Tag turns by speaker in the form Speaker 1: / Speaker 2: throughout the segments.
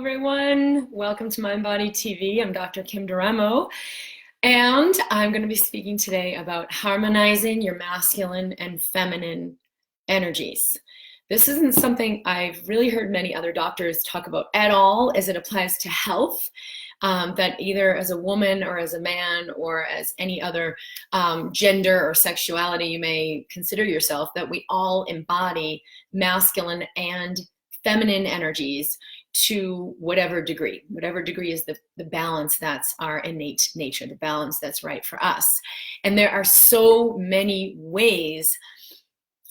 Speaker 1: everyone. Welcome to MindBody TV. I'm Dr. Kim Duramo, and I'm going to be speaking today about harmonizing your masculine and feminine energies. This isn't something I've really heard many other doctors talk about at all as it applies to health, that either as a woman or as a man or as any other gender or sexuality you may consider yourself, that we all embody masculine and feminine energies to whatever degree is the balance that's our innate nature, the balance that's right for us. And there are so many ways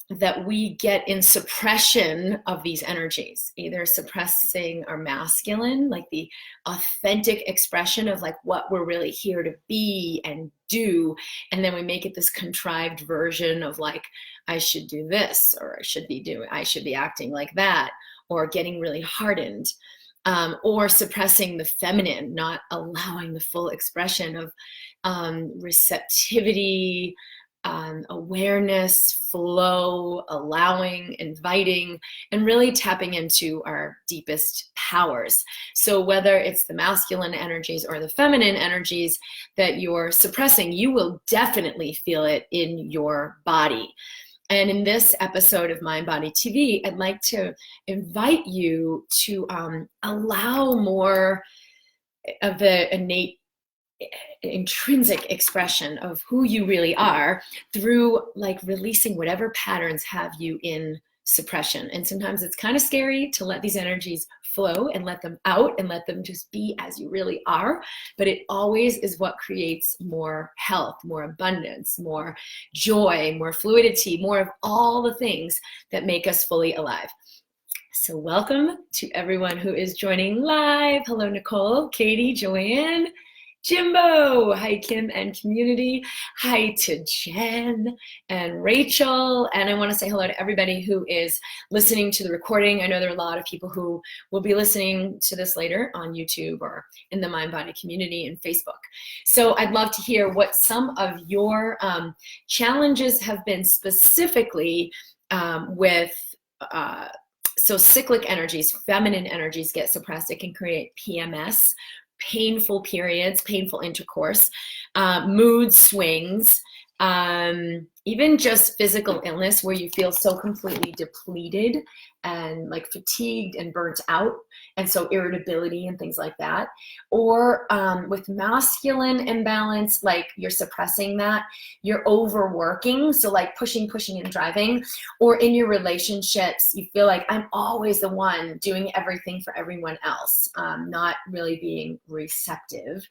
Speaker 1: that we get in suppression of these energies, either suppressing our masculine, like the authentic expression of like what we're really here to be and do, and then we make it this contrived version of like, I should do this, or I should be acting like that, or getting really hardened, or suppressing the feminine, not allowing the full expression of receptivity, awareness, flow, allowing, inviting, and really tapping into our deepest powers. So whether it's the masculine energies or the feminine energies that you're suppressing, you will definitely feel it in your body. And in this episode of MindBody TV, I'd like to invite you to allow more of the innate, intrinsic expression of who you really are through like releasing whatever patterns have you in suppression. And sometimes it's kind of scary to let these energies flow and let them out and let them just be as you really are. But it always is what creates more health, more abundance, more joy, more fluidity, more of all the things that make us fully alive. So welcome to everyone who is joining live. Hello, Nicole, Katie, Joanne, Jimbo, hi Kim and community, hi to Jen and Rachel, and I want to say hello to everybody who is listening to the recording. I know there are a lot of people who will be listening to this later on YouTube or in the MindBody community and Facebook. So I'd love to hear what some of your challenges have been specifically with so cyclic energies, feminine energies get suppressed. It can create PMS, painful periods, painful intercourse, mood swings, even just physical illness where you feel so completely depleted and like fatigued and burnt out, and so irritability and things like that. Or with masculine imbalance, like you're suppressing that, you're overworking, so like pushing and driving. Or in your relationships, you feel like I'm always the one doing everything for everyone else, not really being receptive.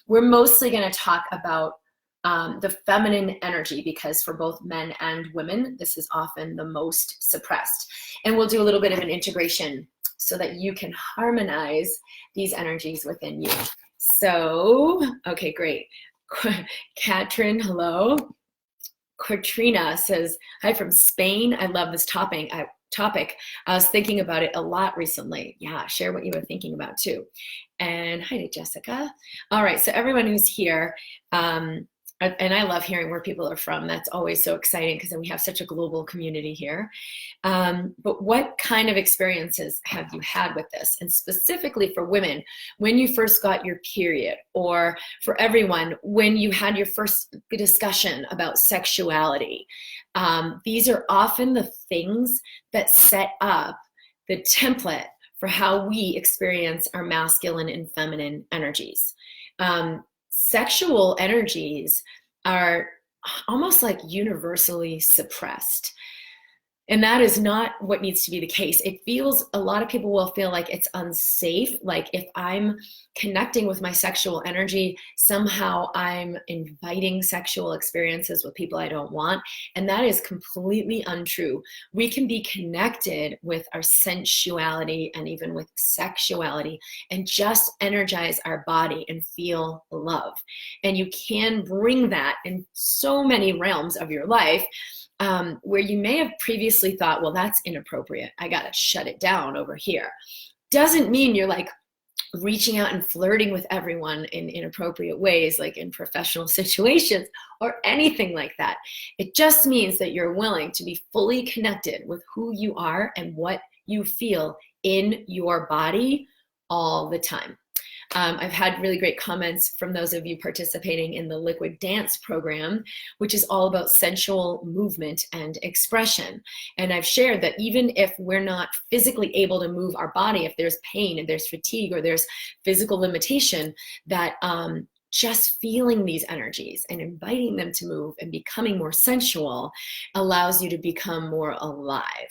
Speaker 1: We're mostly going to talk about the feminine energy, because for both men and women, this is often the most suppressed. And we'll do a little bit of an integration so that you can harmonize these energies within you. So, okay, great. Katrin, hello. Katrina says, hi from Spain. I love this topic. I was thinking about it a lot recently. Yeah, share what you were thinking about too. And hi to Jessica. All right, so everyone who's here, and I love hearing where people are from. That's always so exciting because then we have such a global community here. But what kind of experiences have you had with this? And specifically for women, when you first got your period, or for everyone, when you had your first discussion about sexuality. These are often the things that set up the template for how we experience our masculine and feminine energies. Sexual energies are almost like universally suppressed. And that is not what needs to be the case. It feels, a lot of people will feel like it's unsafe. Like if I'm connecting with my sexual energy, somehow I'm inviting sexual experiences with people I don't want. And that is completely untrue. We can be connected with our sensuality and even with sexuality and just energize our body and feel love. And you can bring that in so many realms of your life. Where you may have previously thought, well, that's inappropriate, I gotta shut it down over here. Doesn't mean you're like reaching out and flirting with everyone in inappropriate ways, like in professional situations or anything like that. It just means that you're willing to be fully connected with who you are and what you feel in your body all the time. I've had really great comments from those of you participating in the Liquid Dance program, which is all about sensual movement and expression. And I've shared that even if we're not physically able to move our body, if there's pain and there's fatigue or there's physical limitation, that just feeling these energies and inviting them to move and becoming more sensual allows you to become more alive.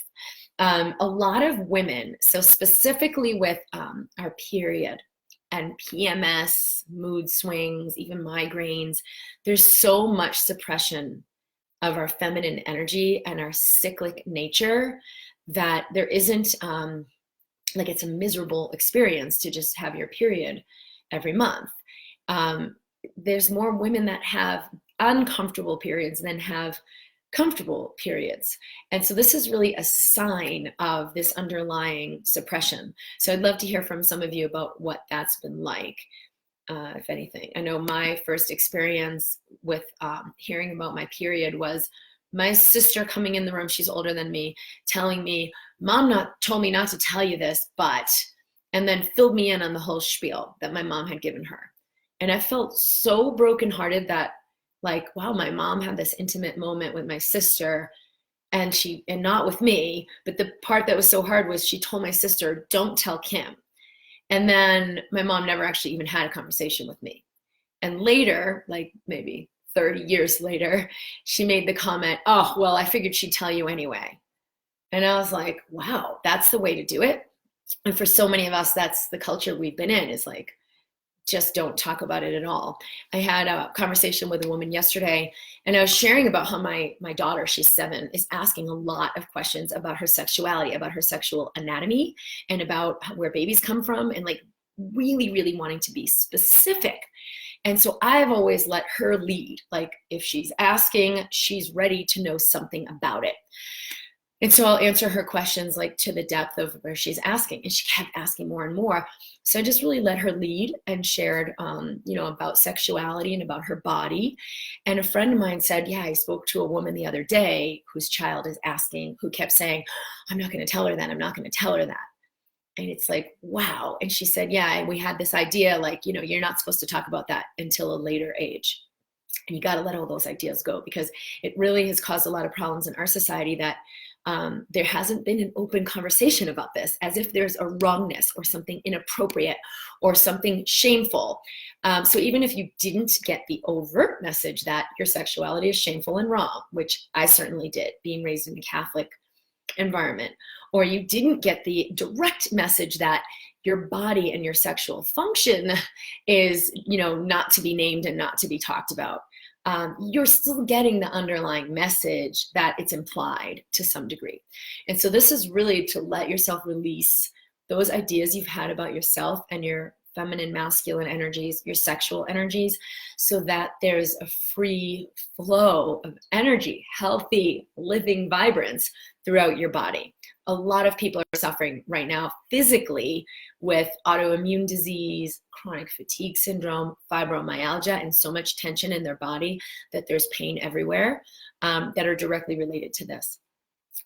Speaker 1: A lot of women, so specifically with our period, and PMS, mood swings, even migraines, there's so much suppression of our feminine energy and our cyclic nature that there isn't, like, it's a miserable experience to just have your period every month. There's more women that have uncomfortable periods than have comfortable periods. And so this is really a sign of this underlying suppression. So I'd love to hear from some of you about what that's been like, if anything. I know my first experience with hearing about my period was my sister coming in the room, she's older than me, telling me, Mom told me not to tell you this, but, and then filled me in on the whole spiel that my mom had given her. And I felt so brokenhearted that, like, wow, my mom had this intimate moment with my sister and not with me. But the part that was so hard was she told my sister, don't tell Kim. And then my mom never actually even had a conversation with me. And later, like maybe 30 years later, she made the comment, oh, well, I figured she'd tell you anyway. And I was like, wow, that's the way to do it. And for so many of us, that's the culture we've been in, is like, just don't talk about it at all. I had a conversation with a woman yesterday, and I was sharing about how my daughter, she's 7, is asking a lot of questions about her sexuality, about her sexual anatomy, and about where babies come from, and like really, really wanting to be specific. And so I've always let her lead. Like, if she's asking, she's ready to know something about it. And so I'll answer her questions like to the depth of where she's asking, and she kept asking more and more. So I just really let her lead and shared, about sexuality and about her body. And a friend of mine said, yeah, I spoke to a woman the other day whose child is asking, who kept saying, I'm not going to tell her that. I'm not going to tell her that. And it's like, wow. And she said, yeah, we had this idea, like, you're not supposed to talk about that until a later age. And you got to let all those ideas go, because it really has caused a lot of problems in our society that there hasn't been an open conversation about this, as if there's a wrongness or something inappropriate or something shameful. So even if you didn't get the overt message that your sexuality is shameful and wrong, which I certainly did, being raised in a Catholic environment, or you didn't get the direct message that your body and your sexual function is, not to be named and not to be talked about, you're still getting the underlying message that it's implied to some degree. And so this is really to let yourself release those ideas you've had about yourself and your feminine, masculine energies, your sexual energies, so that there's a free flow of energy, healthy, living vibrance throughout your body. A lot of people are suffering right now physically with autoimmune disease, chronic fatigue syndrome, fibromyalgia, and so much tension in their body that there's pain everywhere, that are directly related to this.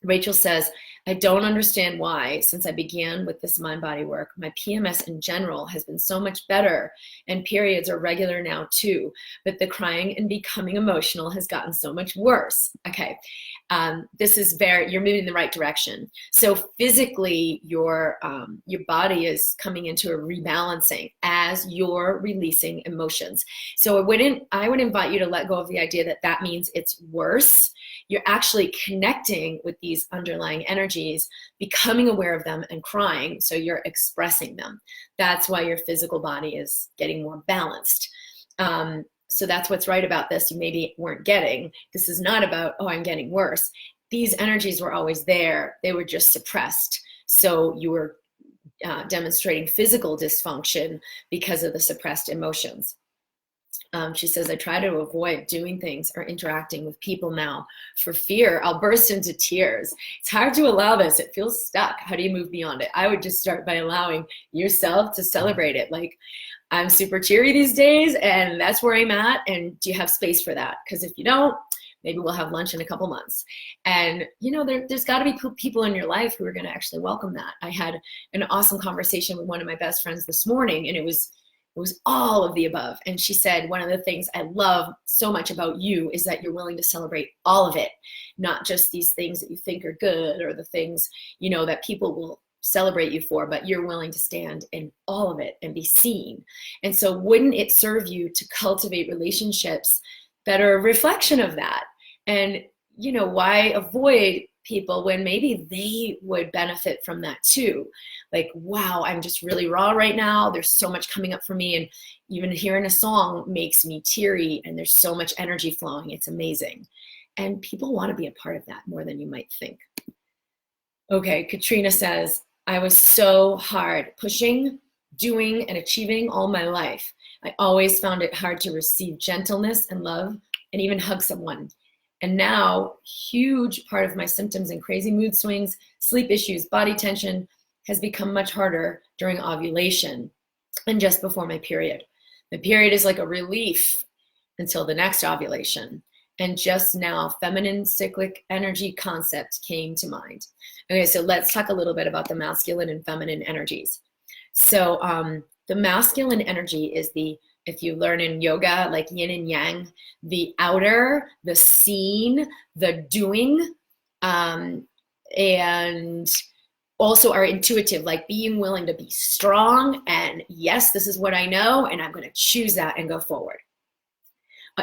Speaker 1: Rachel says, I don't understand why, since I began with this mind-body work, my PMS in general has been so much better, and periods are regular now too, but the crying and becoming emotional has gotten so much worse. Okay, this is you're moving in the right direction. So physically, your body is coming into a rebalancing as you're releasing emotions. So I would invite you to let go of the idea that that means it's worse. You're actually connecting with these underlying energies, becoming aware of them and crying, so you're expressing them. That's why your physical body is getting more balanced. So that's what's right about this. You maybe weren't getting. This is not about, oh, I'm getting worse. These energies were always there. They were just suppressed. So you were demonstrating physical dysfunction because of the suppressed emotions. She says, I try to avoid doing things or interacting with people now for fear I'll burst into tears. It's hard to allow this. It feels stuck. How do you move beyond it? I would just start by allowing yourself to celebrate it. Like, I'm super cheery these days, and that's where I'm at. And do you have space for that? Because if you don't, Maybe we'll have lunch in a couple months. And, you know, there's got to be people in your life who are going to actually welcome that. I had an awesome conversation with one of my best friends this morning, and it was all of the above. And she said, one of the things I love so much about you is that you're willing to celebrate all of it, not just these things that you think are good or the things, you know, that people will celebrate you for, but you're willing to stand in all of it and be seen. And so wouldn't it serve you to cultivate relationships that are a reflection of that? And, you know, why avoid people when maybe they would benefit from that too? Like, wow, I'm just really raw right now. There's so much coming up for me. And even hearing a song makes me teary, and there's so much energy flowing. It's amazing. And people want to be a part of that more than you might think. Okay, Katrina says, I was so hard pushing, doing, and achieving all my life. I always found it hard to receive gentleness and love and even hug someone. And now, huge part of my symptoms and crazy mood swings, sleep issues, body tension has become much harder during ovulation and just before my period. The period is like a relief until the next ovulation. And just now, feminine cyclic energy concept came to mind. Okay, so let's talk a little bit about the masculine and feminine energies. So the masculine energy is if you learn in yoga, like yin and yang, the outer, the seen, the doing, and also are intuitive, like being willing to be strong and yes, this is what I know, and I'm going to choose that and go forward.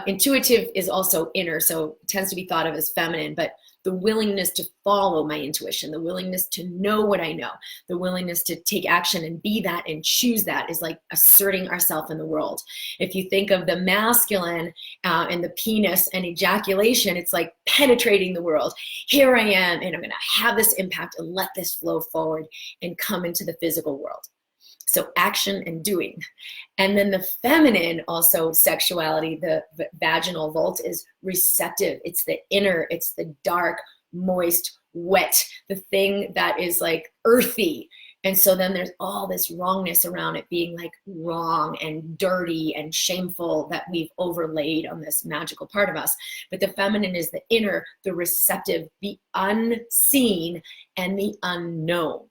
Speaker 1: Intuitive is also inner, so it tends to be thought of as feminine, but the willingness to follow my intuition, the willingness to know what I know, the willingness to take action and be that and choose that is like asserting ourselves in the world. If you think of the masculine and the penis and ejaculation, it's like penetrating the world. Here I am, and I'm going to have this impact and let this flow forward and come into the physical world. So action and doing. And then the feminine, also sexuality, the vaginal vault is receptive. It's the inner, it's the dark, moist, wet, the thing that is like earthy. And so then there's all this wrongness around it being like wrong and dirty and shameful that we've overlaid on this magical part of us. But the feminine is the inner, the receptive, the unseen, and the unknown.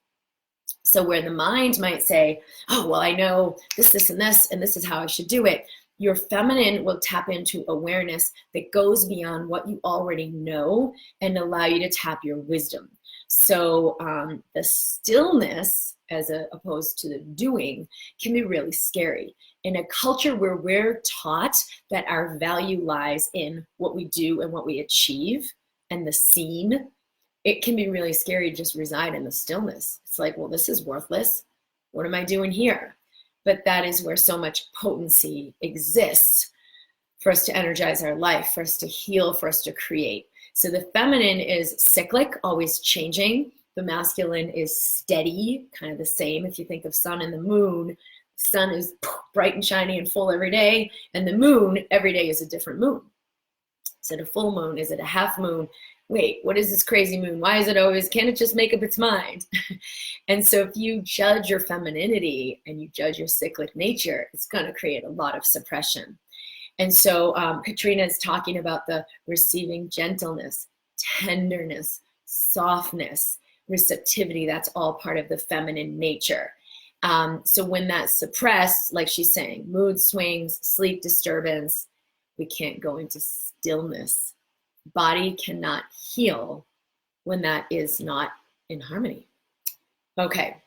Speaker 1: So where the mind might say, oh, well, I know this, and this is how I should do it. Your feminine will tap into awareness that goes beyond what you already know and allow you to tap your wisdom. So the stillness, as opposed to the doing, can be really scary. In a culture where we're taught that our value lies in what we do and what we achieve and the seen, it can be really scary to just reside in the stillness. It's like, well, this is worthless. What am I doing here? But that is where so much potency exists for us to energize our life, for us to heal, for us to create. So the feminine is cyclic, always changing. The masculine is steady, kind of the same. If you think of sun and the moon, the sun is bright and shiny and full every day, and the moon, every day is a different moon. Is it a full moon? Is it a half moon? Wait, what is this crazy moon? Why is it always, can't it just make up its mind? And so if you judge your femininity and you judge your cyclic nature, it's going to create a lot of suppression. And so Katrina is talking about the receiving gentleness, tenderness, softness, receptivity. That's all part of the feminine nature. So when that's suppressed, like she's saying, mood swings, sleep disturbance, we can't go into stillness. Body cannot heal when that is not in harmony. Okay,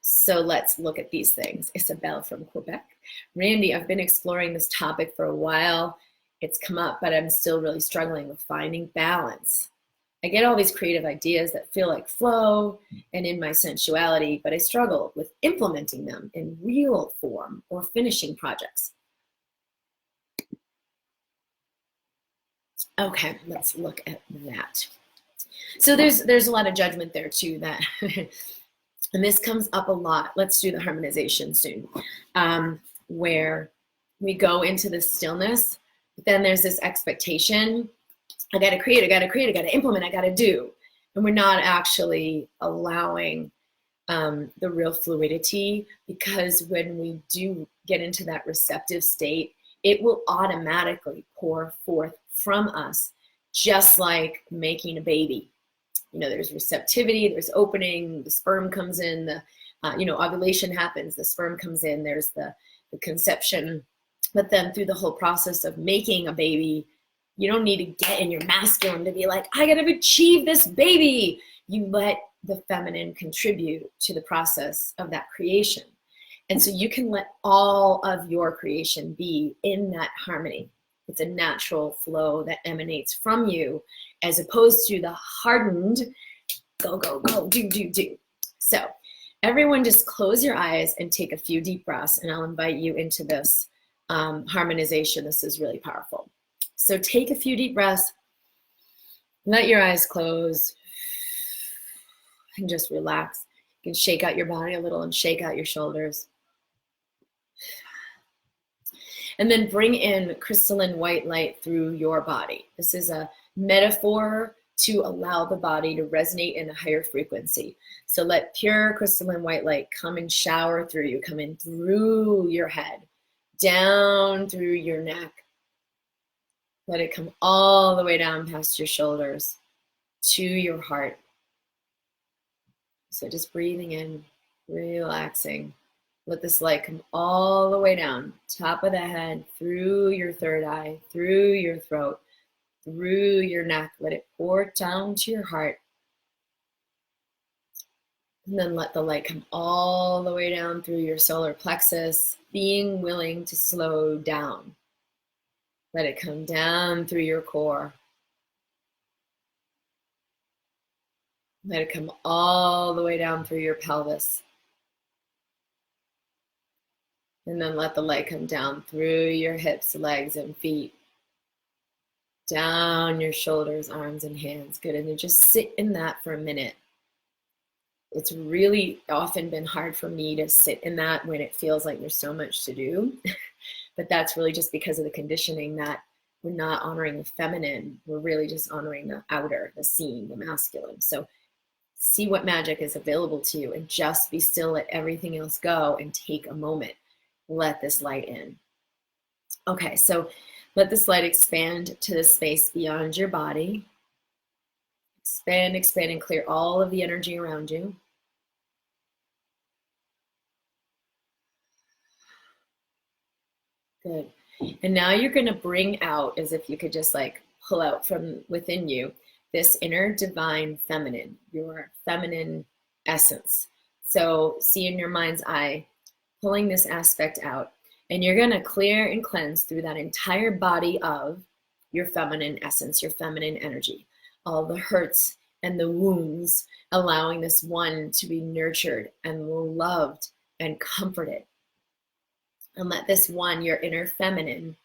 Speaker 1: so let's look at these things. Isabel from Quebec. Randy, I've been exploring this topic for a while. It's come up, but I'm still really struggling with finding balance. I get all these creative ideas that feel like flow and in my sensuality, but I struggle with implementing them in real form or finishing projects. Okay, let's look at that. So there's a lot of judgment there too, that and this comes up a lot. Let's do the harmonization soon, where we go into the stillness, but then there's this expectation. I gotta create, I gotta implement, I gotta do. And we're not actually allowing the real fluidity, because when we do get into that receptive state, it will automatically pour forth from us just like making a baby. You know, there's receptivity, there's opening, the sperm comes in, the ovulation happens, the sperm comes in, there's the conception. But then through the whole process of making a baby, you don't need to get in your masculine to be like, I gotta achieve this baby. You let the feminine contribute to the process of that creation. And so you can let all of your creation be in that harmony. It's a natural flow that emanates from you, as opposed to the hardened go, go, go, do, do, do. So everyone just close your eyes and take a few deep breaths, and I'll invite you into this harmonization. This is really powerful. So take a few deep breaths, let your eyes close, and just relax. You can shake out your body a little and shake out your shoulders. And then bring in crystalline white light through your body. This is a metaphor to allow the body to resonate in a higher frequency. So let pure crystalline white light come and shower through you, come in through your head, down through your neck. Let it come all the way down past your shoulders to your heart. So just breathing in, relaxing. Let this light come all the way down, top of the head, through your third eye, through your throat, through your neck. Let it pour down to your heart. And then let the light come all the way down through your solar plexus, being willing to slow down. Let it come down through your core. Let it come all the way down through your pelvis. And then let the light come down through your hips, legs, and feet. Down your shoulders, arms, and hands. Good. And then just sit in that for a minute. It's really often been hard for me to sit in that when it feels like there's so much to do. But that's really just because of the conditioning that we're not honoring the feminine. We're really just honoring the outer, the seen, the masculine. So see what magic is available to you and just be still, let everything else go and take a moment. Let this light in. Okay, so let this light expand to the space beyond your body. Expand, expand, and clear all of the energy around you. Good. And now you're going to bring out, as if you could just like pull out from within you, this inner divine feminine, your feminine essence. So see in your mind's eye, pulling this aspect out, and you're going to clear and cleanse through that entire body of your feminine essence, your feminine energy, all the hurts and the wounds, allowing this one to be nurtured and loved and comforted. And let this one, your inner feminine,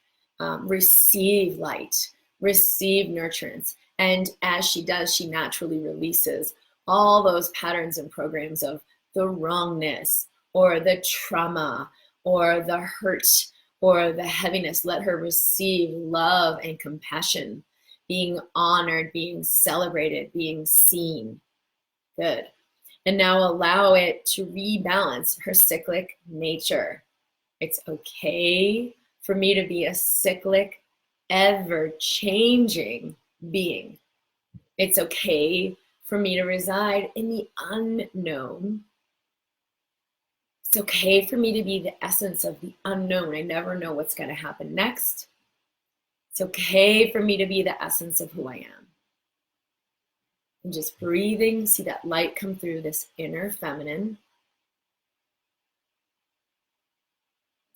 Speaker 1: receive light, receive nurturance. And as she does, she naturally releases all those patterns and programs of the wrongness, or the trauma, or the hurt, or the heaviness. Let her receive love and compassion, being honored, being celebrated, being seen. Good. And now allow it to rebalance her cyclic nature. It's okay for me to be a cyclic, ever-changing being. It's okay for me to reside in the unknown. It's okay for me to be the essence of the unknown. I never know what's going to happen next. It's okay for me to be the essence of who I am. And just breathing, see that light come through this inner feminine.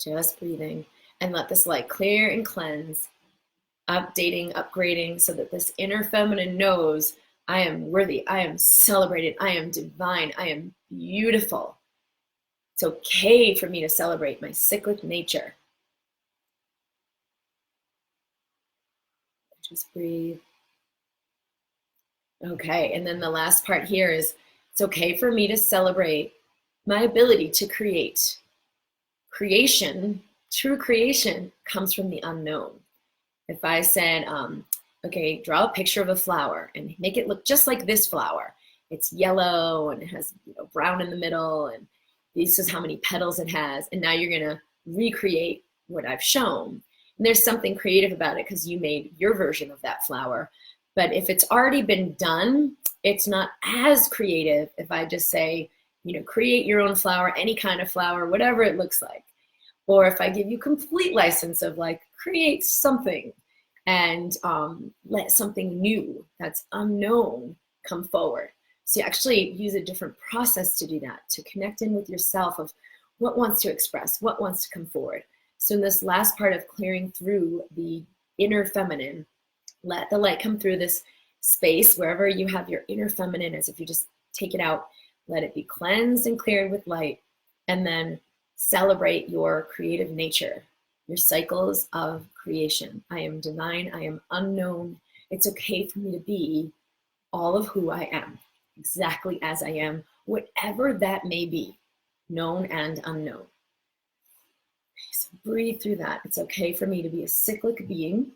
Speaker 1: Just breathing, and let this light clear and cleanse, updating, upgrading, so that this inner feminine knows I am worthy, I am celebrated, I am divine, I am beautiful. It's okay for me to celebrate my cyclic nature. Just breathe. Okay, and then the last part here is, it's okay for me to celebrate my ability to create. Creation, true creation, comes from the unknown. If I said, okay, draw a picture of a flower and make it look just like this flower. It's yellow and it has brown in the middle, and this is how many petals it has. And now you're gonna recreate what I've shown. And there's something creative about it because you made your version of that flower. But if it's already been done, it's not as creative if I just say, create your own flower, any kind of flower, whatever it looks like. Or if I give you complete license of like, create something and let something new that's unknown come forward. So you actually use a different process to do that, to connect in with yourself of what wants to express, what wants to come forward. So in this last part of clearing through the inner feminine, let the light come through this space, wherever you have your inner feminine, as if you just take it out, let it be cleansed and cleared with light, and then celebrate your creative nature, your cycles of creation. I am divine, I am unknown. It's okay for me to be all of who I am, exactly as I am, whatever that may be, known and unknown. So breathe through that. It's okay for me to be a cyclic being.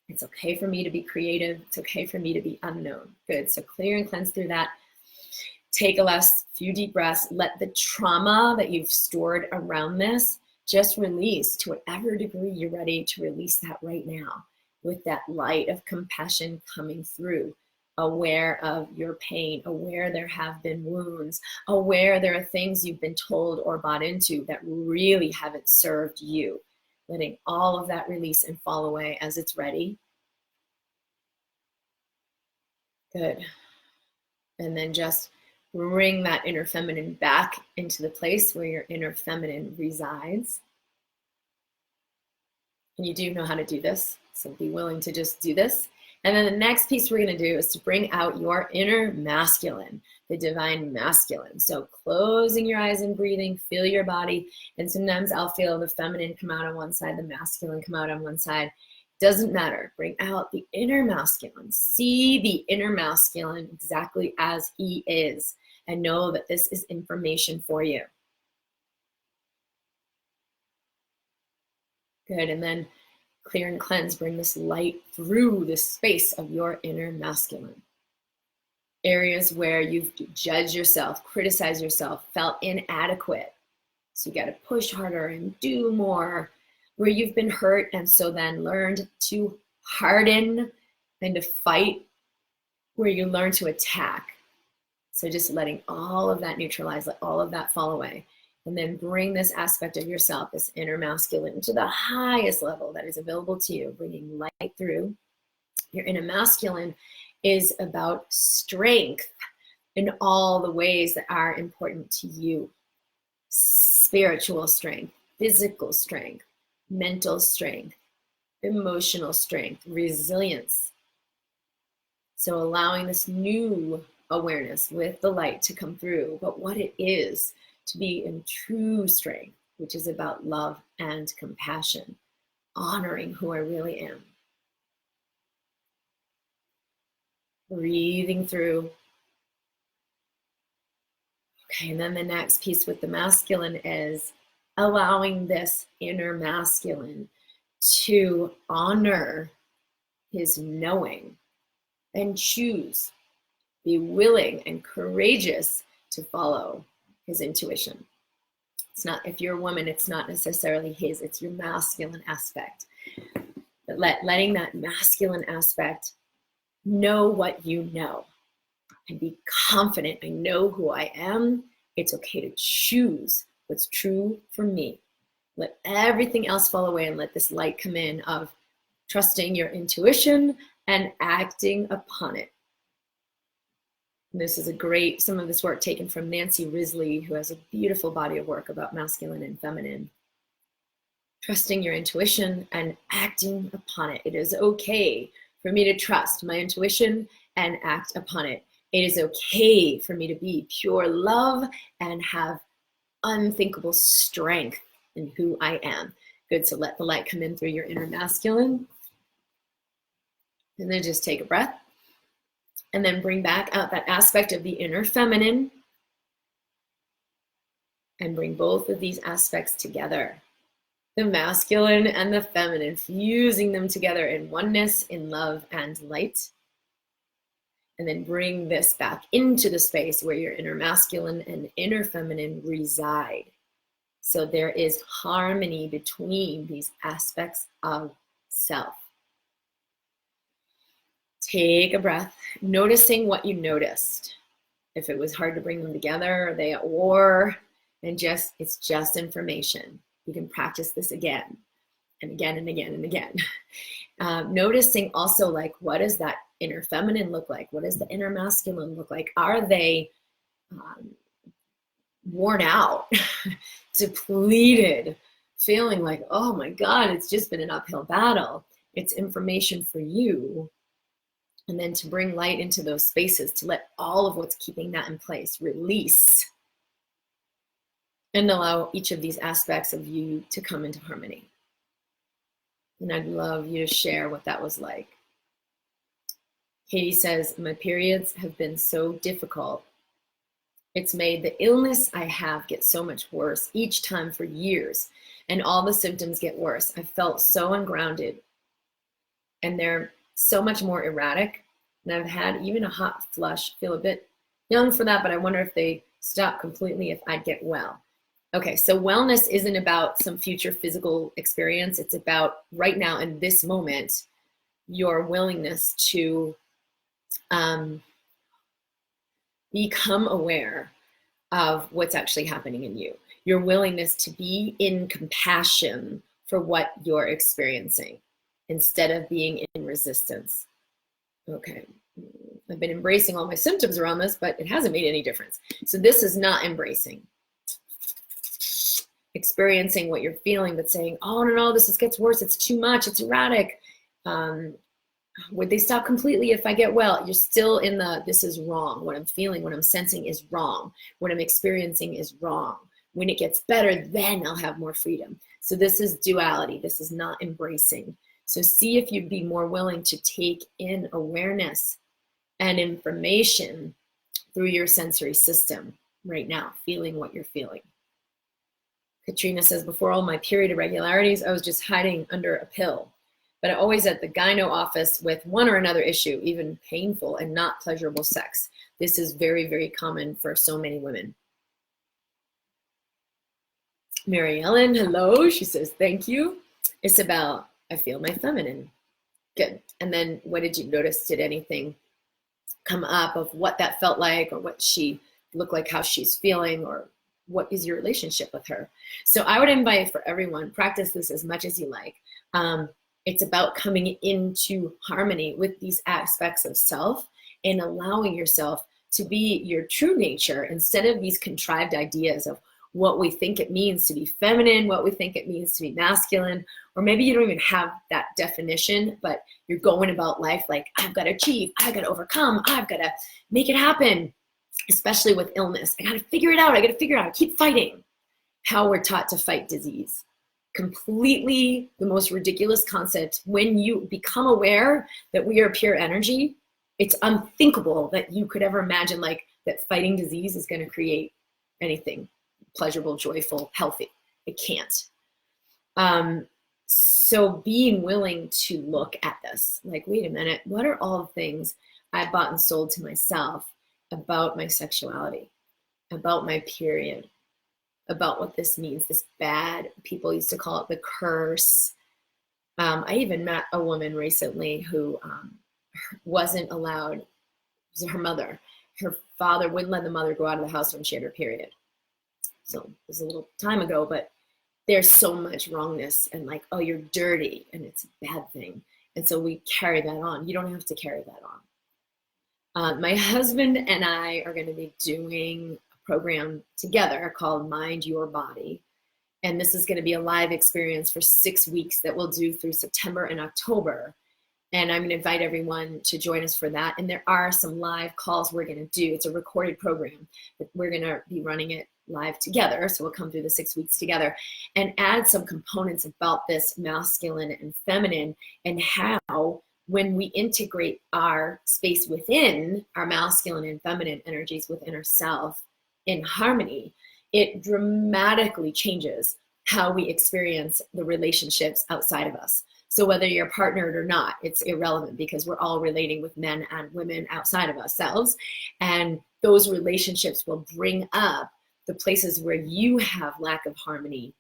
Speaker 1: It's okay for me to be creative. It's okay for me to be unknown. Good. So clear and cleanse through that. Take a last few deep breaths. Let the trauma that you've stored around this just release to whatever degree you're ready to release that right now, with that light of compassion coming through, aware of your pain, aware there have been wounds, aware there are things you've been told or bought into that really haven't served you. Letting all of that release and fall away as it's ready. Good. And then just bring that inner feminine back into the place where your inner feminine resides. And you do know how to do this, so be willing to just do this. And then the next piece we're going to do is to bring out your inner masculine, the divine masculine. So closing your eyes and breathing, feel your body. And sometimes I'll feel the feminine come out on one side, the masculine come out on one side. Doesn't matter. Bring out the inner masculine. See the inner masculine exactly as he is, and know that this is information for you. Good. And then clear and cleanse. Bring this light through the space of your inner masculine. Areas where you've judged yourself, criticized yourself, felt inadequate. So you got to push harder and do more. Where you've been hurt and so then learned to harden and to fight. Where you learn to attack. So just letting all of that neutralize, let all of that fall away. And then bring this aspect of yourself, this inner masculine, to the highest level that is available to you, bringing light through. Your inner masculine is about strength in all the ways that are important to you. Spiritual strength, physical strength, mental strength, emotional strength, resilience. So allowing this new awareness with the light to come through, but what it is to be in true strength, which is about love and compassion, honoring who I really am. Breathing through. Okay, and then the next piece with the masculine is allowing this inner masculine to honor his knowing and choose, be willing and courageous to follow his intuition. It's not, if you're a woman, it's not necessarily his, it's your masculine aspect. But letting that masculine aspect know what you know and be confident. I know who I am. It's okay to choose what's true for me. Let everything else fall away and let this light come in of trusting your intuition and acting upon it. And this is some of this work taken from Nancy Risley, who has a beautiful body of work about masculine and feminine. Trusting your intuition and acting upon it. It is okay for me to trust my intuition and act upon it. It is okay for me to be pure love and have unthinkable strength in who I am. Good, so let the light come in through your inner masculine. And then just take a breath. And then bring back out that aspect of the inner feminine. And bring both of these aspects together. The masculine and the feminine, fusing them together in oneness, in love and light. And then bring this back into the space where your inner masculine and inner feminine reside. So there is harmony between these aspects of self. Take a breath, noticing what you noticed. If it was hard to bring them together, are they at war? And it's just information. You can practice this again and again and again and again. Noticing also, like, what does that inner feminine look like? What does the inner masculine look like? Are they worn out, depleted, feeling like, oh my God, it's just been an uphill battle? It's information for you. And then to bring light into those spaces, to let all of what's keeping that in place release, and allow each of these aspects of you to come into harmony. And I'd love you to share what that was like. Katie says, my periods have been so difficult. It's made the illness I have get so much worse each time for years, and all the symptoms get worse. I felt so ungrounded, and they're so much more erratic. And I've had even a hot flush. Feel a bit young for that, but I wonder if they stop completely if I get well. Okay, so wellness isn't about some future physical experience. It's about right now in this moment, your willingness to become aware of what's actually happening in you. Your willingness to be in compassion for what you're experiencing instead of being in resistance. Okay, I've been embracing all my symptoms around this, but it hasn't made any difference. So this is not embracing. Experiencing what you're feeling, but saying, oh no, this gets worse, it's too much, it's erratic. Would they stop completely if I get well? You're still in the, this is wrong. What I'm feeling, what I'm sensing is wrong. What I'm experiencing is wrong. When it gets better, then I'll have more freedom. So this is duality. This is not embracing. So see if you'd be more willing to take in awareness and information through your sensory system right now, feeling what you're feeling. Katrina says, before all my period irregularities, I was just hiding under a pill, but always at the gyno office with one or another issue, even painful and not pleasurable sex. This is very, very common for so many women. Mary Ellen, hello. She says, thank you. Isabel, I feel my feminine. Good. And then what did you notice? Did anything come up of what that felt like, or what she looked like, how she's feeling, or what is your relationship with her? So I would invite for everyone, practice this as much as you like. It's about coming into harmony with these aspects of self and allowing yourself to be your true nature instead of these contrived ideas of what we think it means to be feminine, what we think it means to be masculine, or maybe you don't even have that definition, but you're going about life like, I've got to achieve, I've got to overcome, I've got to make it happen, especially with illness. I got to figure it out, I got to figure it out, keep fighting. How we're taught to fight disease. Completely the most ridiculous concept. When you become aware that we are pure energy, it's unthinkable that you could ever imagine like that fighting disease is going to create anything pleasurable, joyful, healthy. It can't. So being willing to look at this, like, wait a minute, what are all the things I bought and sold to myself about my sexuality, about my period, about what this means, this bad, people used to call it the curse. I even met a woman recently who wasn't allowed, it was her mother. Her father wouldn't let the mother go out of the house when she had her period. So it was a little time ago, but there's so much wrongness and like, oh, you're dirty and it's a bad thing. And so we carry that on. You don't have to carry that on. My husband and I are going to be doing a program together called Mind Your Body. And this is going to be a live experience for 6 weeks that we'll do through September and October. And I'm going to invite everyone to join us for that. And there are some live calls we're going to do. It's a recorded program, but we're going to be running it live together. So we'll come through the 6 weeks together and add some components about this masculine and feminine, and how when we integrate our space within our masculine and feminine energies within ourselves in harmony, it dramatically changes how we experience the relationships outside of us. So whether you're partnered or not, it's irrelevant, because we're all relating with men and women outside of ourselves. And those relationships will bring up the places where you have lack of harmony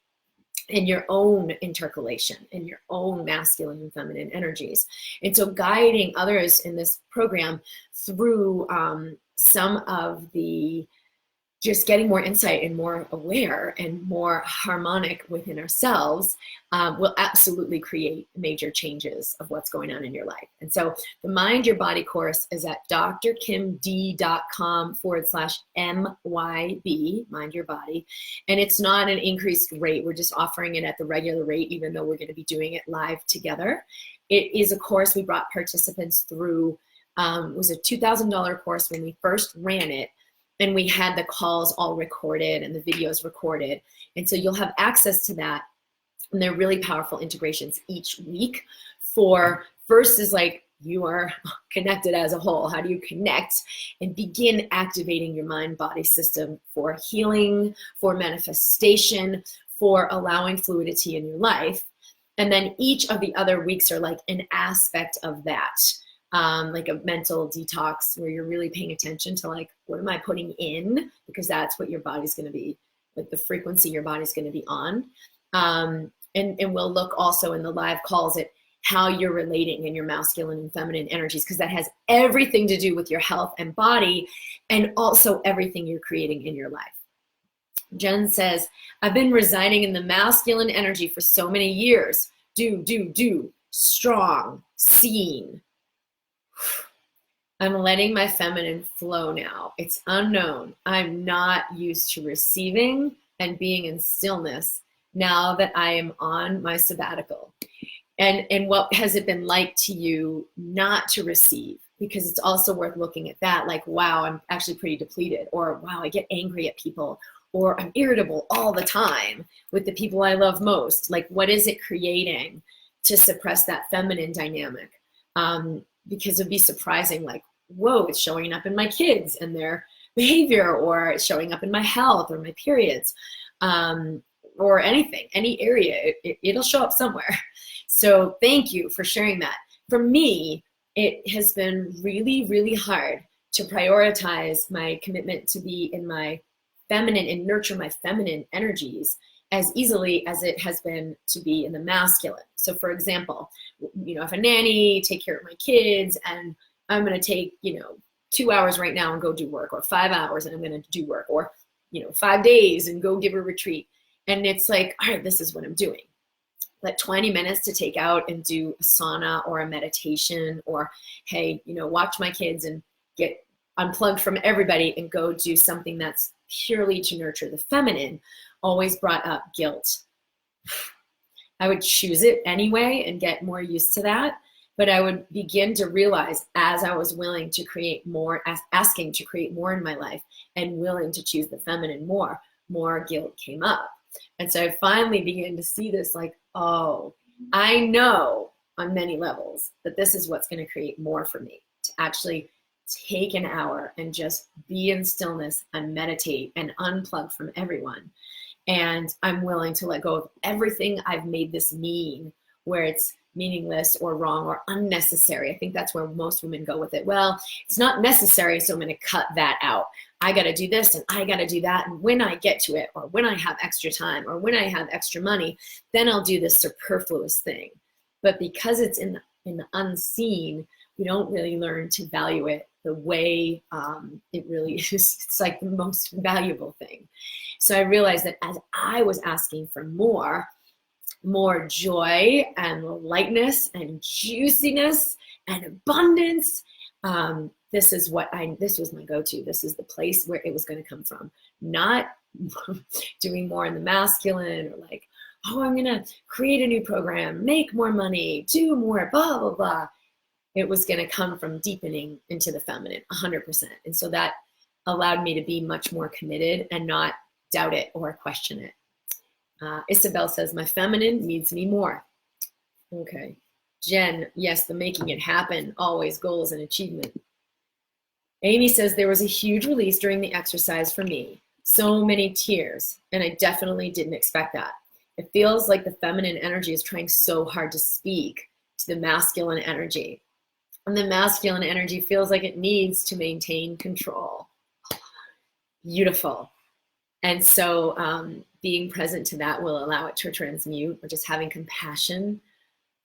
Speaker 1: in your own intercalation, in your own masculine and feminine energies. And so guiding others in this program through some of the just getting more insight and more aware and more harmonic within ourselves will absolutely create major changes of what's going on in your life. And so the Mind Your Body course is at drkimd.com/MYB, Mind Your Body. And it's not an increased rate. We're just offering it at the regular rate, even though we're going to be doing it live together. It is a course we brought participants through. It was a $2,000 course when we first ran it. And we had the calls all recorded and the videos recorded. And so you'll have access to that. And they're really powerful integrations each week for, first is like, you are connected as a whole. How do you connect and begin activating your mind-body system for healing, for manifestation, for allowing fluidity in your life? And then each of the other weeks are like an aspect of that. Like a mental detox where you're really paying attention to like, what am I putting in? Because that's what your body's going to be, like the frequency your body's going to be on. And we'll look also in the live calls at how you're relating in your masculine and feminine energies, because that has everything to do with your health and body and also everything you're creating in your life. Jen says, I've been residing in the masculine energy for so many years. Do, strong, seen. I'm letting my feminine flow now. It's unknown. I'm not used to receiving and being in stillness now that I am on my sabbatical. And what has it been like to you not to receive? Because it's also worth looking at that, like, wow, I'm actually pretty depleted, or wow, I get angry at people, or I'm irritable all the time with the people I love most. Like, what is it creating to suppress that feminine dynamic? Because it'd be surprising, like, whoa, it's showing up in my kids and their behavior, or it's showing up in my health or my periods, or anything, any area, it'll show up somewhere. So thank you for sharing that. For me, it has been really, really hard to prioritize my commitment to be in my feminine and nurture my feminine energies as easily as it has been to be in the masculine. So for example, if a nanny, take care of my kids, and I'm going to take, 2 hours right now and go do work, or 5 hours and I'm going to do work, or, 5 days and go give a retreat. And it's like, all right, this is what I'm doing. But 20 minutes to take out and do a sauna or a meditation, or, hey, watch my kids and get unplugged from everybody and go do something that's purely to nurture the feminine, always brought up guilt. I would choose it anyway and get more used to that. But I would begin to realize, as I was willing to create more, asking to create more in my life and willing to choose the feminine more guilt came up. And so I finally began to see this, like, oh, I know on many levels that this is what's going to create more for me, to actually take an hour and just be in stillness and meditate and unplug from everyone. And I'm willing to let go of everything I've made this mean, where it's meaningless or wrong or unnecessary. I think that's where most women go with it. Well, it's not necessary, so I'm going to cut that out. I got to do this and I got to do that. And when I get to it, or when I have extra time, or when I have extra money, then I'll do this superfluous thing. But because it's in the unseen, we don't really learn to value it the way it really is. It's like the most valuable thing. So I realized that as I was asking for more joy and lightness and juiciness and abundance, this was my go-to. This is the place where it was going to come from. Not doing more in the masculine, or like, oh, I'm going to create a new program, make more money, do more, blah, blah, blah. It was going to come from deepening into the feminine 100%. And so that allowed me to be much more committed and not doubt it or question it. Isabel says, my feminine needs me more. Okay. Jen, yes, the making it happen, always goals and achievement. Amy says, there was a huge release during the exercise for me. So many tears, and I definitely didn't expect that. It feels like the feminine energy is trying so hard to speak to the masculine energy. And the masculine energy feels like it needs to maintain control. Beautiful. And so being present to that will allow it to transmute, or just having compassion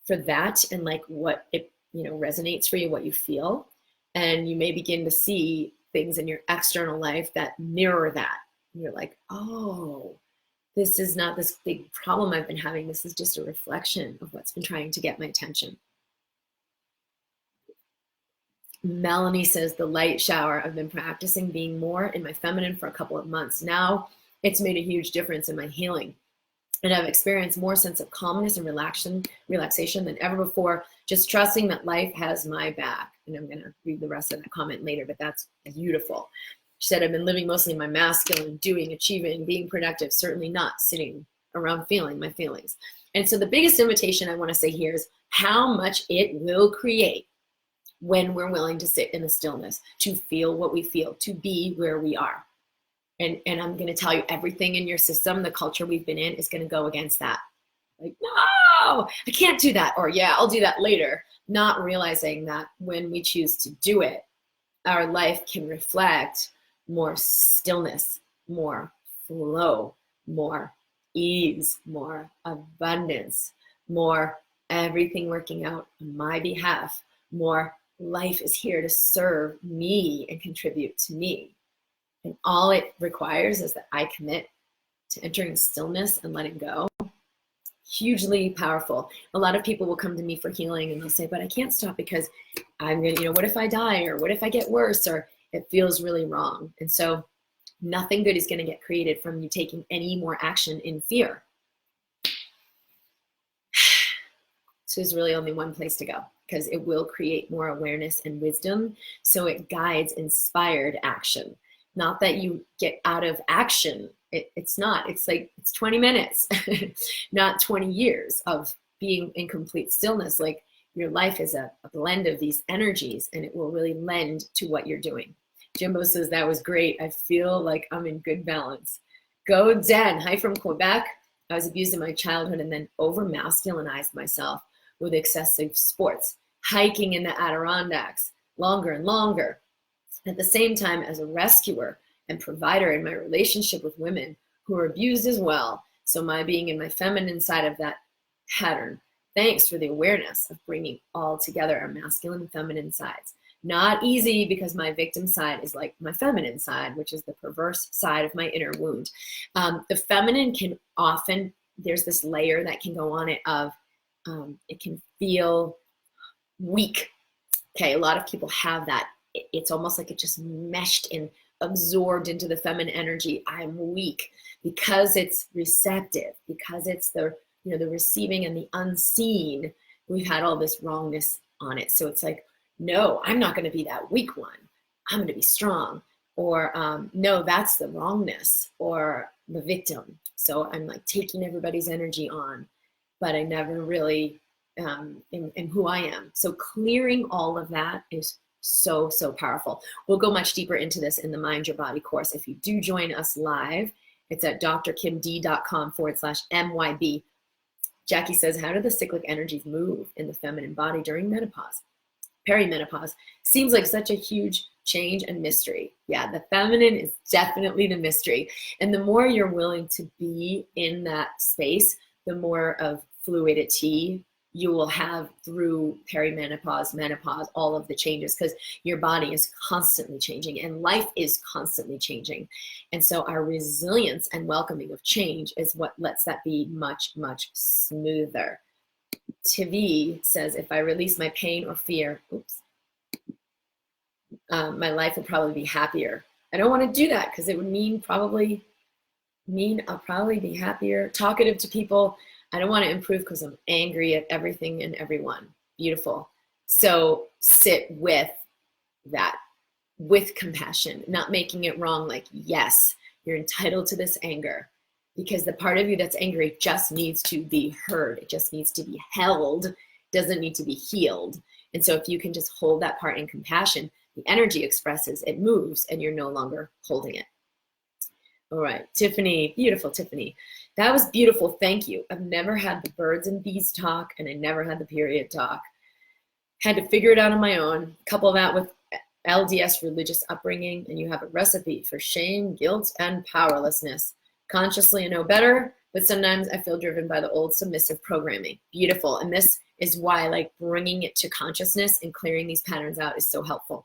Speaker 1: for that and like what it, you know, resonates for you, what you feel. And you may begin to see things in your external life that mirror that. And you're like, oh, this is not this big problem I've been having. This is just a reflection of what's been trying to get my attention. Melanie says, the light shower. I've been practicing being more in my feminine for a couple of months. Now it's made a huge difference in my healing. And I've experienced more sense of calmness and relaxation than ever before, just trusting that life has my back. And I'm going to read the rest of that comment later, but that's beautiful. She said, I've been living mostly in my masculine, doing, achieving, being productive, certainly not sitting around feeling my feelings. And so the biggest invitation I want to say here is how much it will create when we're willing to sit in the stillness, to feel what we feel, to be where we are. And I'm going to tell you, everything in your system, the culture we've been in, is going to go against that. Like, no, I can't do that. Or yeah, I'll do that later. Not realizing that when we choose to do it, our life can reflect more stillness, more flow, more ease, more abundance, more everything working out on my behalf, more life is here to serve me and contribute to me. And all it requires is that I commit to entering stillness and letting go. Hugely powerful. A lot of people will come to me for healing and they'll say, but I can't stop because I'm going to, you know, what if I die, or what if I get worse, or it feels really wrong. And so nothing good is going to get created from you taking any more action in fear. So there's really only one place to go, because it will create more awareness and wisdom. So it guides inspired action. Not that you get out of action. It's not. It's like, it's 20 minutes, not 20 years of being in complete stillness. Like, your life is a blend of these energies, and it will really lend to what you're doing. Jimbo says, that was great. I feel like I'm in good balance. Go Den. Hi from Quebec. I was abused in my childhood and then over masculinized myself with excessive sports, hiking in the Adirondacks, longer and longer. At the same time, as a rescuer and provider in my relationship with women who are abused as well. So my being in my feminine side of that pattern. Thanks for the awareness of bringing all together our masculine and feminine sides. Not easy, because my victim side is like my feminine side, which is the perverse side of my inner wound. The feminine can often, there's this layer that can go on it of, it can feel weak. Okay, a lot of people have that. It's almost like it just meshed and absorbed into the feminine energy. I'm weak, because it's receptive, because it's the, you know, the receiving and the unseen. We've had all this wrongness on it. So it's like, no, I'm not going to be that weak one. I'm going to be strong. Or no, that's the wrongness, or the victim. So I'm like taking everybody's energy on, but I never really am who I am. So clearing all of that is so, so powerful. We'll go much deeper into this in the Mind Your Body course. If you do join us live, it's at drkimd.com/MYB. Jackie says, how do the cyclic energies move in the feminine body during menopause? Perimenopause seems like such a huge change and mystery. Yeah, the feminine is definitely the mystery. And the more you're willing to be in that space, the more of fluidity you will have through perimenopause, menopause, all of the changes, because your body is constantly changing and life is constantly changing. And so our resilience and welcoming of change is what lets that be much, much smoother. TV says, if I release my pain or fear, my life would probably be happier. I don't want to do that, because it would mean I'll probably be happier, talkative to people. I don't want to improve because I'm angry at everything and everyone. Beautiful. So sit with that, with compassion, not making it wrong. Like, yes, you're entitled to this anger, because the part of you that's angry just needs to be heard. It just needs to be held, doesn't need to be healed. And so if you can just hold that part in compassion, the energy expresses, it moves, and you're no longer holding it. All right, Tiffany, beautiful Tiffany. That was beautiful, thank you. I've never had the birds and bees talk, and I never had the period talk. Had to figure it out on my own. Couple that with LDS religious upbringing, and you have a recipe for shame, guilt, and powerlessness. Consciously I know better, but sometimes I feel driven by the old submissive programming. Beautiful. And this is why like bringing it to consciousness and clearing these patterns out is so helpful.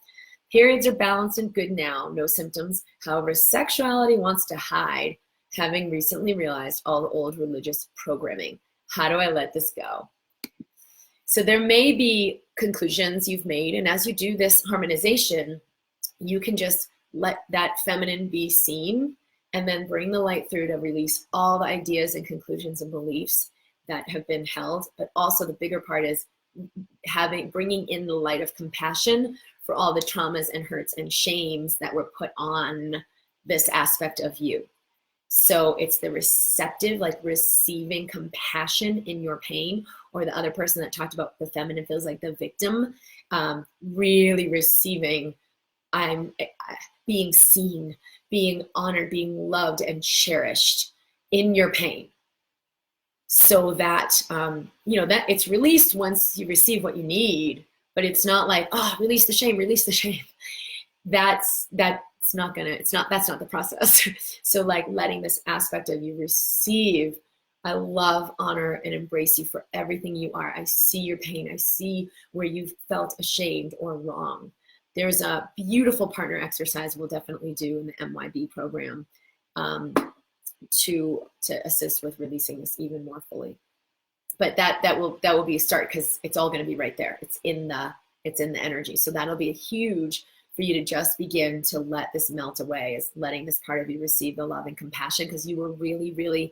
Speaker 1: Periods are balanced and good now, no symptoms. However, sexuality wants to hide, having recently realized all the old religious programming. How do I let this go? So there may be conclusions you've made, and as you do this harmonization, you can just let that feminine be seen and then bring the light through to release all the ideas and conclusions and beliefs that have been held. But also the bigger part is bringing in the light of compassion for all the traumas and hurts and shames that were put on this aspect of you. So it's the receptive, like receiving compassion in your pain, or the other person that talked about the feminine feels like the victim, really receiving, I'm being seen, being honored, being loved and cherished in your pain. So that, that it's released once you receive what you need, but it's not like, oh, release the shame, release the shame. That's not the process. So like letting this aspect of you receive, I love, honor, and embrace you for everything you are. I see your pain. I see where you've felt ashamed or wrong. There's a beautiful partner exercise we'll definitely do in the MYB program to assist with releasing this even more fully. But that will be a start, because it's all going to be right there. It's in the energy. So that'll be a huge for you to just begin to let this melt away, is letting this part of you receive the love and compassion, because you were really, really,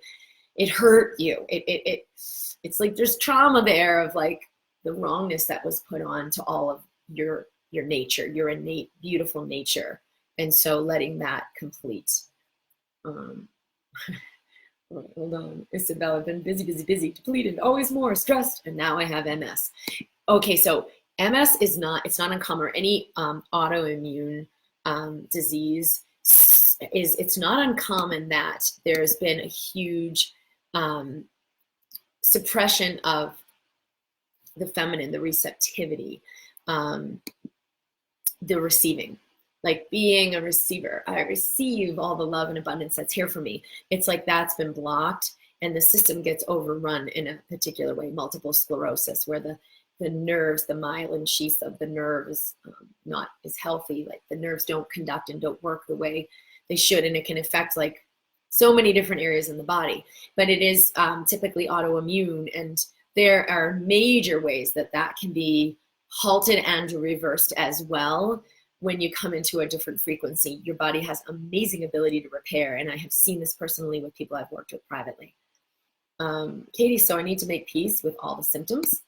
Speaker 1: it hurt you. It's like there's trauma there of like the wrongness that was put on to all of your nature, your innate, beautiful nature. And so letting that complete. Hold on, Isabel, I've been busy, depleted, always more, stressed, and now I have MS. Okay, so MS is it's not uncommon, or any autoimmune disease it's not uncommon that there's been a huge suppression of the feminine, the receptivity, the receiving. Like being a receiver, I receive all the love and abundance that's here for me. It's like that's been blocked, and the system gets overrun in a particular way, multiple sclerosis, where the nerves, the myelin sheath of the nerve is not as healthy. Like the nerves don't conduct and don't work the way they should, and it can affect like so many different areas in the body. But it is typically autoimmune, and there are major ways that can be halted and reversed as well. When you come into a different frequency, your body has amazing ability to repair. And I have seen this personally with people I've worked with privately. Katie, so I need to make peace with all the symptoms.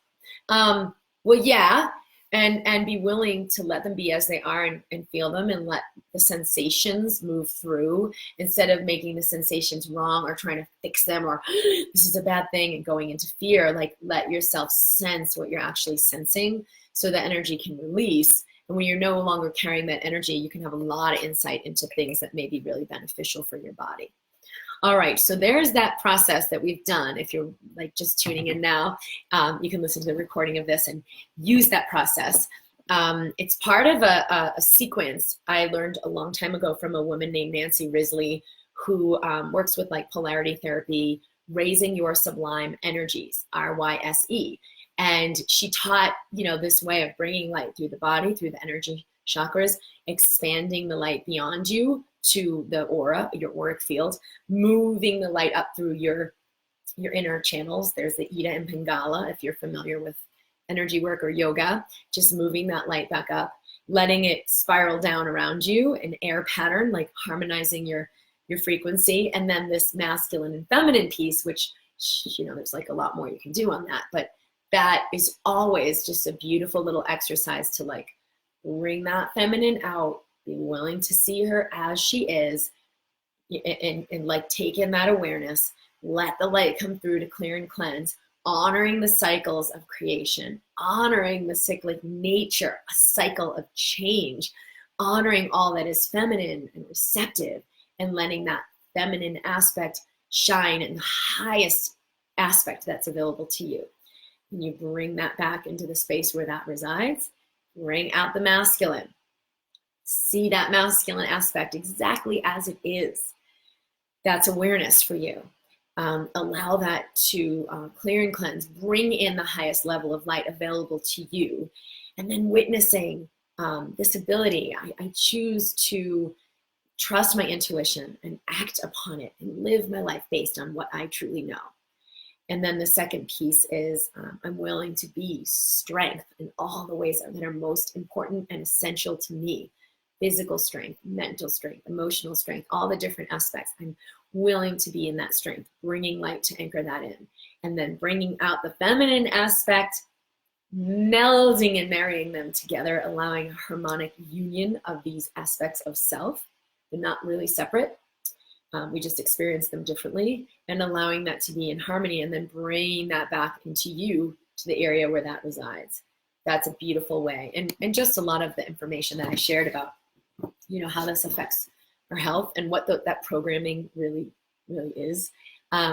Speaker 1: Well, yeah, and be willing to let them be as they are, and feel them, and let the sensations move through, instead of making the sensations wrong or trying to fix them, or this is a bad thing and going into fear. Like let yourself sense what you're actually sensing, so the energy can release. And when you're no longer carrying that energy, you can have a lot of insight into things that may be really beneficial for your body. All right, so there's that process that we've done. If you're like just tuning in now, you can listen to the recording of this and use that process. It's part of a sequence I learned a long time ago from a woman named Nancy Risley, who works with like polarity therapy, raising your sublime energies, RYSE. And she taught, this way of bringing light through the body, through the energy chakras, expanding the light beyond you to the aura, your auric field, moving the light up through your inner channels. There's the Ida and Pingala, if you're familiar with energy work or yoga, just moving that light back up, letting it spiral down around you, an air pattern, like harmonizing your frequency. And then this masculine and feminine piece, which, there's like a lot more you can do on that, but that is always just a beautiful little exercise to like bring that feminine out, be willing to see her as she is, and like take in that awareness, let the light come through to clear and cleanse, honoring the cycles of creation, honoring the cyclic nature, a cycle of change, honoring all that is feminine and receptive, and letting that feminine aspect shine in the highest aspect that's available to you. And you bring that back into the space where that resides, bring out the masculine. See that masculine aspect exactly as it is. that's awareness for you. Allow that to clear and cleanse, bring in the highest level of light available to you, and then witnessing this ability. I choose to trust my intuition and act upon it and live my life based on what I truly know. And then the second piece is I'm willing to be strength in all the ways that are most important and essential to me. Physical strength, mental strength, emotional strength, all the different aspects. I'm willing to be in that strength, bringing light to anchor that in. And then bringing out the feminine aspect, melding and marrying them together, allowing a harmonic union of these aspects of self. They're not really separate. We just experience them differently, and allowing that to be in harmony, and then bringing that back into you, to the area where that resides. That's a beautiful way. And just a lot of the information that I shared about, how this affects our health and what that programming really is.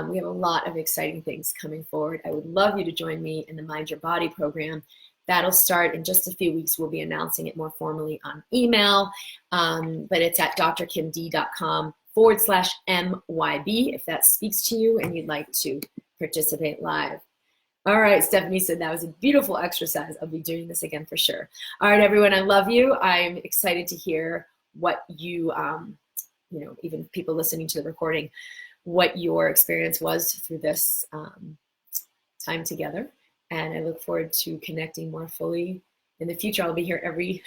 Speaker 1: We have a lot of exciting things coming forward. I would love you to join me in the Mind Your Body program. That'll start in just a few weeks. We'll be announcing it more formally on email, but it's at drkimd.com/MYB if that speaks to you and you'd like to participate live. All right, Stephanie said that was a beautiful exercise. I'll be doing this again for sure. All right, everyone, I love you. I'm excited to hear what you, even people listening to the recording, what your experience was through this time together. And I look forward to connecting more fully in the future. I'll be here every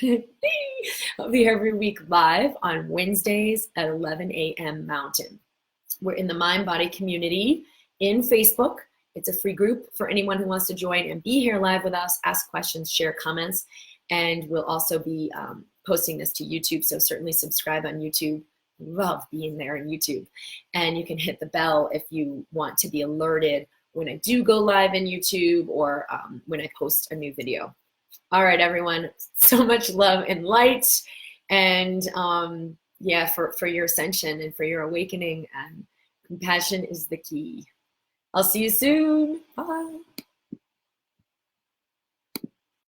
Speaker 1: week live on Wednesdays at 11 a.m. Mountain. We're in the Mind Body community in Facebook. It's a free group for anyone who wants to join and be here live with us, ask questions, share comments, and we'll also be posting this to YouTube, so certainly subscribe on YouTube. Love being there on YouTube. And you can hit the bell if you want to be alerted when I do go live in YouTube or when I post a new video. All right, everyone, so much love and light, and for your ascension and for your awakening, and compassion is the key. I'll see you soon. Bye.